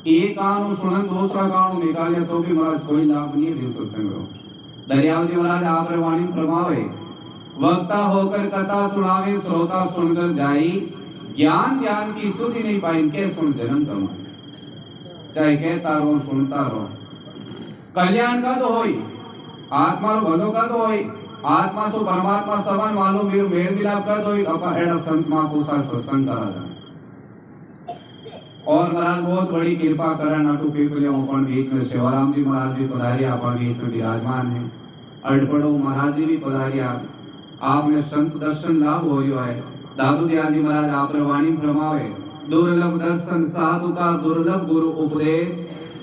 एक कान सुनन दूसरा कान निकाले तो भी महाराज कोई लाभ नहीं है सत्संग को। दरियावती महाराज आप रे वाणी प्रभावे वक्ता होकर कथा सुनावे श्रोता सुनकर जाई ज्ञान ध्यान की सुधि नहीं पाई के सुन जन्म कमाए। चाहे कहता रहो सुनता रहो कल्याण का तो होई आत्मा रो भलो का तो होई आत्मा सो परमात्मा समान मालूम मेरे मेल मिलाप का तो होई अपा एड़ा संत महापुरुषा सत्संग करा जा। और महाराज बहुत बड़ी कृपा करा नाटू पीपले अपन बीच में सेवाराम जी महाराज भी पधारिया अपन बीच में विराजमान है। अड़पड़ो महाराज जी भी पधारिया आपने संत दर्शन लाभ हो है। दादू दयाल जी महाराज आप वाणी भ्रमावे दुर्लभ दर्शन साधु का दुर्लभ गुरु उपदेश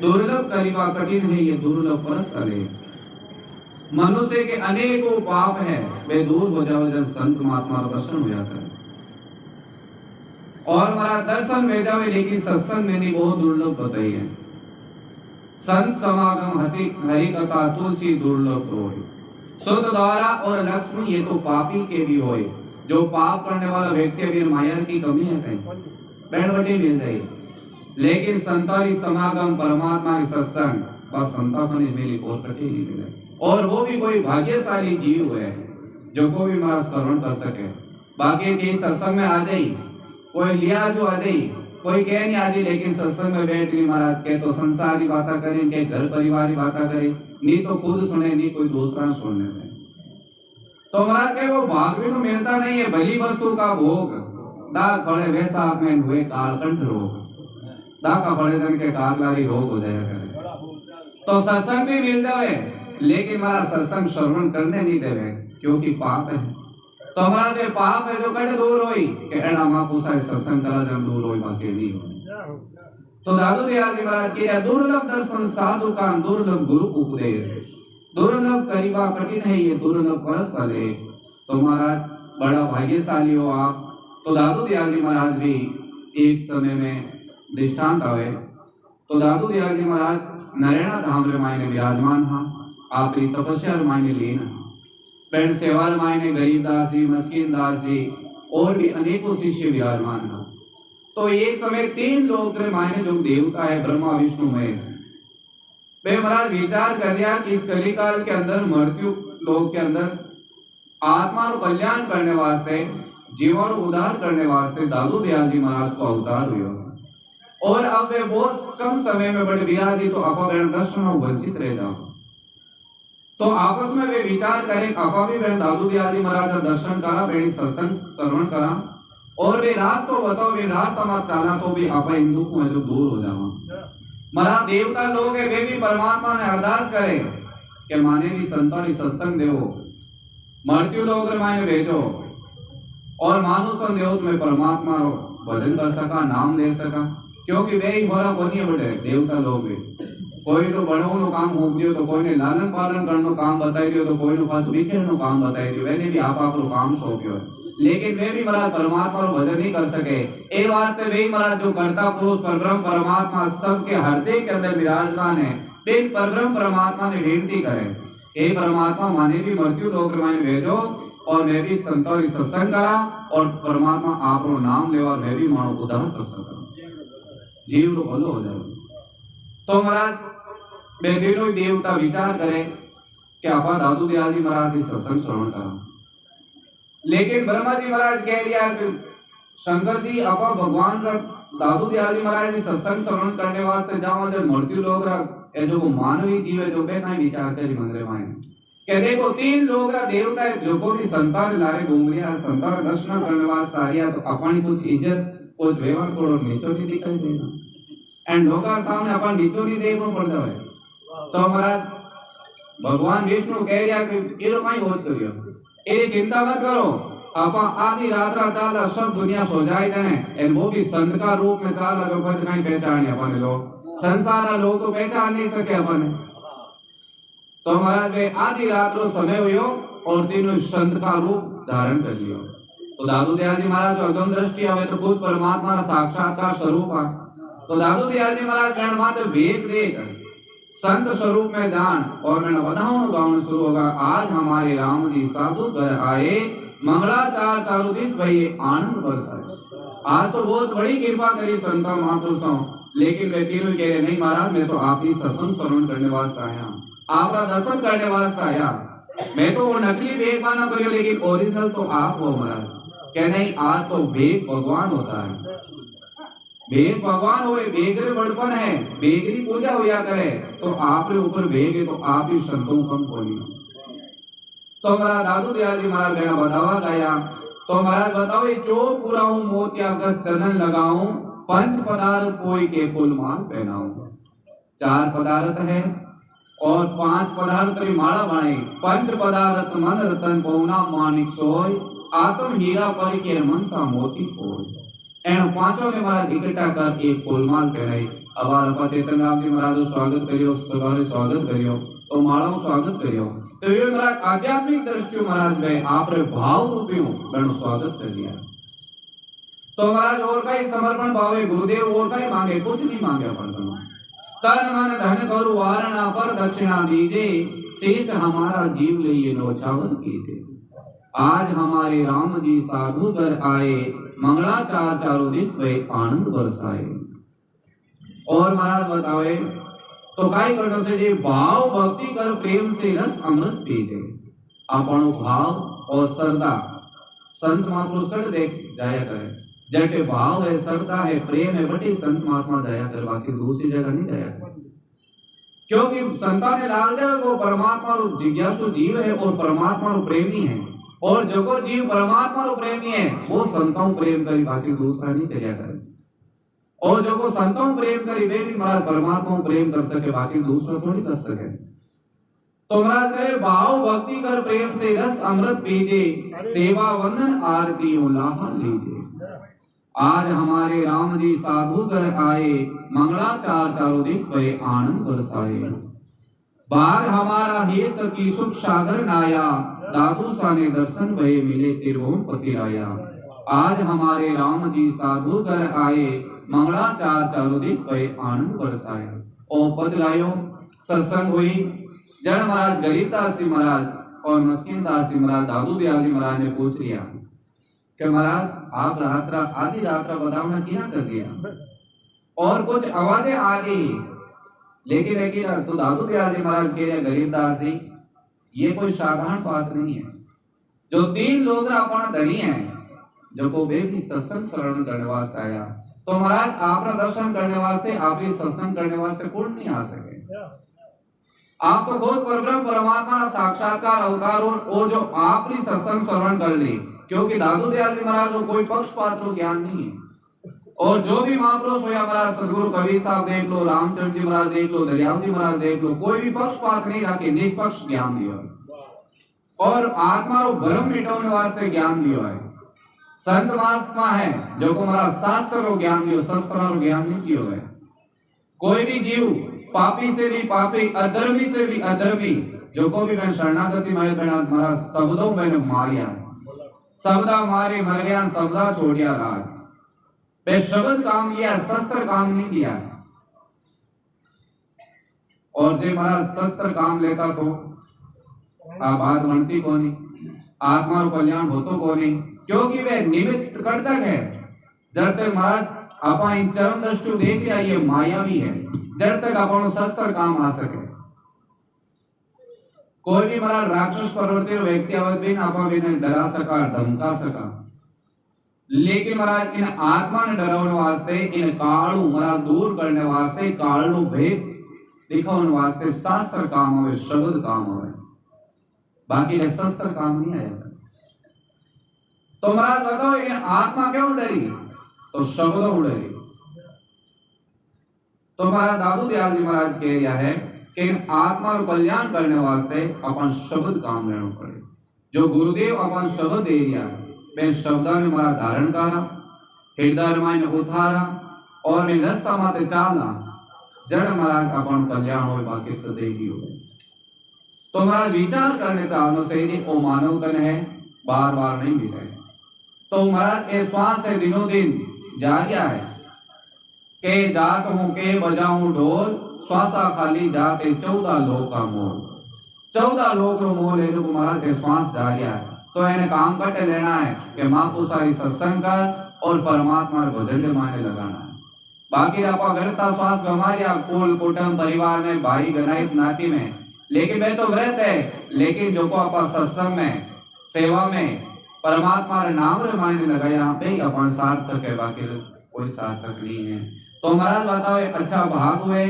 दुर्लभ करीबा कठिन है ये दुर्लभ परस अले। मनुष्य के अनेकों पाप है वे दूर हो जाओ जब संत महात्मा दर्शन हो जाता है। और हमारा दर्शन में जावे लेकिन सत्संग में नहीं बहुत दुर्लभ बताई है। संत समागम हरि कथा तुलसी दुर्लभ होय सुत द्वारा और लक्ष्मी ये तो पापी के भी होय। जो पाप करने वाला व्यक्ति भी माया की कमी है कहीं बैठ बैठे मिल जाए लेकिन संतारी समागम परमात्मा की सत्संग बस संता को नहीं मिली और कटे नहीं मिले। और वो भी कोई भाग्यशाली जीव है जो को भी हमारा श्रवण कर सके। बाकी के सत्संग में आ जाई कोई लिया जो आ जाई कोई कह नहीं आदि लेकिन सत्संग में बैठ गई महाराज के तो संसार की बातें करें के घर परिवार की बातें करें नहीं तो खुद सुने नहीं कोई दूसरा सुनने में तो महाराज के वो भाग भी तो मिलता नहीं है। भली वस्तु का भोग दा खड़े वैसा में हुए कालकंठ रोग दा का खड़े जन के कालवारी रोग हो जाया करे। तो सत्संग भी मिल जाए लेकिन हमारा सत्संग श्रवण करने नहीं देवे क्योंकि पाप है। तो हमारा जो पाप है जो कटे दूर होई के एड़ा महापुरुषा सत्संग करा जब दूर होई बाकी नहीं हो। तो दादू दयाल जी महाराज के दुर्लभ दर्शन साधु का दुर्लभ गुरु उपदेश दुर्लभ करीबा कठिन है ये दुर्लभ परस अले। तो महाराज बड़ा भाग्यशाली हो आप। तो दादू दयाल जी महाराज भी एक समय में दृष्टांत आवे तो दादू दयाल जी महाराज नरेना धाम रे मायने विराजमान हा आपकी तपस्या मायने लीन पेड़ सेवाल मायने गरीबदास जी मस्किन दास जी और भी अनेकों शिष्य विराजमान था। तो एक समय 3 लोग रे मायने जो देवता है ब्रह्मा विष्णु महेश वे महाराज विचार कर दिया कि इस कलिकाल के अंदर मृत्यु लोक के अंदर आत्मा को कल्याण करने वास्ते जीवन को उद्धार करने वास्ते दादू दयाल जी महाराज को अवतार हुआ। और अब वे बहुत कम समय में बड़े विराजी तो अपा बहन दर्शन वंचित रह जाओ। तो आपस में वे विचार करें अपा भी बहन दादू दयाल जी महाराज का दर्शन करा बेड़ी सत्संग श्रवण करा और वे रास्ता बताओ वे रास्ता मत चला तो भी आपा हिंदू को है जो दूर हो जाओ। महाराज देवता लोग है वे भी परमात्मा ने अरदास करे कि माने भी संतों सत्संग देवो मृत्यु लोग माने भेजो और मानुष तो देव में परमात्मा भजन कर सका नाम ले सका क्योंकि वे ही भरा कोनी बड़े देवता लोग भी कोई तो बड़ों नो काम हो दियो तो कोई ने लालन पालन करनो काम बताई दियो तो कोई ने पास विखेरनो काम बताई दियो वेने भी आप रो काम सौंप्यो है लेकिन वे भी महाराज परमात्मा रो भजन नहीं कर सके। ए वास्ते वे महाराज जो कर्ता पुरुष परब्रह्म परमात्मा सबके हृदय के अंदर विराजमान है बिन परब्रह्म परमात्मा ने विनती करे हे परमात्मा माने भी मृत्यु लोक में भेजो और मैं भी संतों सत्संग करा और परमात्मा आप रो नाम ले और मैं भी मानो उद्धार कर सका जीव रो भलो हो जाए। तो महाराज वे दिनों देवता विचार करे कि आपा दादू दयाल जी महाराज की सत्संग श्रवण करा लेकिन ब्रह्मा जी महाराज कह लिया कि शंकर जी आपा भगवान का दादू दयाल जी महाराज की सत्संग श्रवण करने वास्ते जाओ जब मृत्यु लोग ए जो मानवी जीव है जो बेना विचार करी मंदिर में के देखो 3 लोग देवता है जो को भी संतान लारे घूमरिया संतान दर्शन करने वास्ते आ रिया तो अपनी कुछ इज्जत कुछ व्यवहार थोड़ा नीचो नहीं दिखाई देना एंड लोग सामने अपन नीचो नहीं देखो पड़ जाए। तो महाराज भगवान विष्णु कह रिया कि ये लोग कहीं होच करियो ये चिंता मत करो आपा आधी रात चाला सब दुनिया सो जाए जाने एंड वो भी संत का रूप में चाला जो कुछ कहीं पहचान अपन लोग संसार लोग तो पहचान नहीं सके अपन। तो महाराज वे आधी रात रो समय हुयो और तीनों संत का रूप धारण कर लियो। तो दादू दयाल जी महाराज जो अगम दृष्टि हवे तो खुद परमात्मा का साक्षात्कार स्वरूप है। तो दादू दयाल जी महाराज गण मात्र वेग देख संत स्वरूप में जान और मैंने बधाओं गाउन शुरू होगा। आज हमारे राम जी साधु घर आए मंगलाचार चारों दिस भई आनंद बरसाए। आज तो बहुत बड़ी कृपा करी संतों महापुरुषों लेकिन वे तीनों कह रहे नहीं महाराज, मैं तो आप ही सत्संग श्रवण करने वास्ते आया, आपका दर्शन करने वास्ते आया, मैं तो वो नकली भेद माना करियो लेकिन ओरिजिनल तो आप हो महाराज। कह नहीं, आज तो भेद भगवान होता है, भेद भगवान होए, बेगरे बड़पन है, बेगरी पूजा होया करे, तो आप रे ऊपर भेग है, तो आप ही संतों कम बोली। तो महाराज दादू दयाल जी महाराज गया बतावा गया, तो महाराज बताओ ये जो पूरा हूँ मोतिया का चंदन लगाऊं, पंच पदार्थ कोई के फूल माल पहनाऊं। 4 पदार्थ है और 5 पदार्थ की माला बनाई। पंच पदार्थ मन रतन पौना मानिक सोय, आत्म हीरा पर के मनसा मोती कोय। एन पांचों ने महाराज इकट्ठा कर एक फूलमाल पहनाई। अब आप चेतन राम जी महाराज स्वागत करियो, सगारे स्वागत करियो, तो माला स्वागत करियो। तो ये महाराज आध्यात्मिक दृष्टि महाराज में आप रे भाव रूपियों बड़ो स्वागत कर दिया। तो महाराज और कई समर्पण भावे गुरुदेव और कई मांगे, कुछ नहीं मांगे अपन तन मन धन करो वारणा पर दक्षिणा दीजे, शेष हमारा जीव लिए नौछावर कीजिए। आज हमारे राम जी साधु घर आए, मंगलाचार चारों दिश में आनंद बरसाए। और महाराज बतावे तो काय करो से जे भाव भक्ति कर प्रेम से रस अमृत पीजे। आपनो भाव और श्रद्धा संत महापुरुष कर देख जाया करे, जटे भाव है, श्रद्धा है, प्रेम है, बटे संत महात्मा जाया कर, बाकी दूसरी जगह नहीं जाया कर। क्योंकि संतान लाल देव वो परमात्मा रूप जिज्ञासु जीव है और परमात्मा रूप प्रेमी है, और जो को जीव परमात्मा रूप प्रेमी है वो संतों प्रेम करी, बाकी दूसरा नहीं करिया करे। और जो को संतों प्रेम करी वे भी महाराज परमात्मा प्रेम कर सके, बाकी दूसरा थोड़ी कर सके। तो महाराज कहे भाव भक्ति कर प्रेम से रस अमृत पीजे, सेवा वंदन आरती लाहा लीजिए। आज हमारे राम जी साधु घर आए, मंगलाचार चारों दिश पे आनंद बरसाए। बाग हमारा हे सखी सुख सागर नाया, दादू सा ने दर्शन भये मिले त्रिभुवन पति राया। आज हमारे राम जी साधु घर आए, मंगलाचार चारों दिश पे आनंद बरसाए। और पद गायो सत्संग हुई। जन महाराज गरीबदास जी महाराज और मस्किनदास जी महाराज दादू दयाल जी महाराज ने पूछ लिया कि महाराज आप रात्रा आधी रात्रा बतावना क्या कर दिया, और कुछ आवाजें आ गई, लेकिन तो दादू दयाल जी महाराज कह रहे गरीबदास जी ये कोई साधारण बात नहीं है। जो 3 लोग अपना धनी है, जो को वे भी सत्संग श्रवण करने वास्ते आया, तो महाराज आपका दर्शन करने वास्ते, आप ही सत्संग करने वास्ते कौन नहीं आ सके। आप तो खुद परब्रह्म परमात्मा साक्षात्कार अवतार और जो आपने सत्संग श्रवण कर ली, क्योंकि दादू दयाल जी महाराज को कोई पक्षपात ज्ञान नहीं है। और जो भी महापुरुष हुआ महाराज सदगुरु कबीर साहब देख लो, रामचंद्र जी महाराज देख लो, दरियाव जी महाराज देख लो, कोई भी पक्षपात नहीं रखे, निष्पक्ष ज्ञान दिया और आत्मा को भ्रम मिटाने वास्ते ज्ञान दिया है। संत महात्मा है जो को महाराज शास्त्र को ज्ञान दियो, शस्त्र को ज्ञान नहीं दियो है। कोई भी जीव पापी से भी पापी, अधर्मी से भी अधर्मी, जो को भी मैं शरणागति में महाराज शब्दों मैंने मारिया, शब्दा मारे मर गया, शब्दा छोड़िया राज। पे शब्द काम किया, शस्त्र काम नहीं किया। और जे महाराज शस्त्र काम लेता तो बात बनती कोनी, आत्मा को कल्याण होतो कोनी, क्योंकि वे निमित्त कर्तक है। जब तक महाराज आपा इन चरण दृष्टि देख रहा ये मायावी है, जब तक अपन शस्त्र काम आ सके। कोई भी महाराज राक्षस प्रवृत्ति व्यक्ति अवधि आपा भी ने डरा सका, धमका सका, लेकिन महाराज इन आत्मा ने डराने वास्ते, इन कालू महाराज दूर करने वास्ते, कालू भेद दिखाने वास्ते शास्त्र काम होवे, शब्द काम होवे, बाकी शस्त्र काम नहीं आएगा। तो महाराज बताओ इन आत्मा क्यों डरी, तो शब्दों डरी। तो महाराज दादू दयाल जी महाराज कह रहा है कि इन आत्मा को कल्याण करने वास्ते अपन शब्द काम लेना पड़े। जो गुरुदेव अपन शब्द दे दिया, मैं शब्दा ने महाराज धारण करा, हृदय में उतारा और मैं रास्ता माते चाला, जड़ महाराज अपन कल्याण हो, बाकी तो देगी हो। तो महाराज विचार करने चालो से ही वो मानव तन है, बार बार नहीं मिले। तो महाराज ये श्वास है दिनों दिन जारी है के जात हूं के बजाऊं ढोल, श्वासा खाली जाते 14 लोक का मोल। 14 लोक रो मोल है जो महाराज के श्वास जारी है। तो इन्हें काम करते लेना है कि माँ पुसारी सत्संग कर और परमात्मा भजन के माने लगाना है। बाकी आपा व्रता श्वास गमारिया कुल कुटुंब परिवार में भाई गनाइत नाती में, लेकिन मैं तो व्रत है, लेकिन जो को आपा सत्संग में सेवा में परमात्मा रे नाम रे मायने लगा यहाँ पे अपन सार्थक है, बाकी कोई सार्थक नहीं है। तो महाराज बताओ अच्छा भाग हुए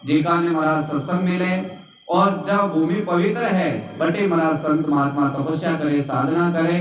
जिका ने महाराज सत्संग मिले, और जब भूमि पवित्र है बटे महाराज संत महात्मा तपस्या करे साधना करे।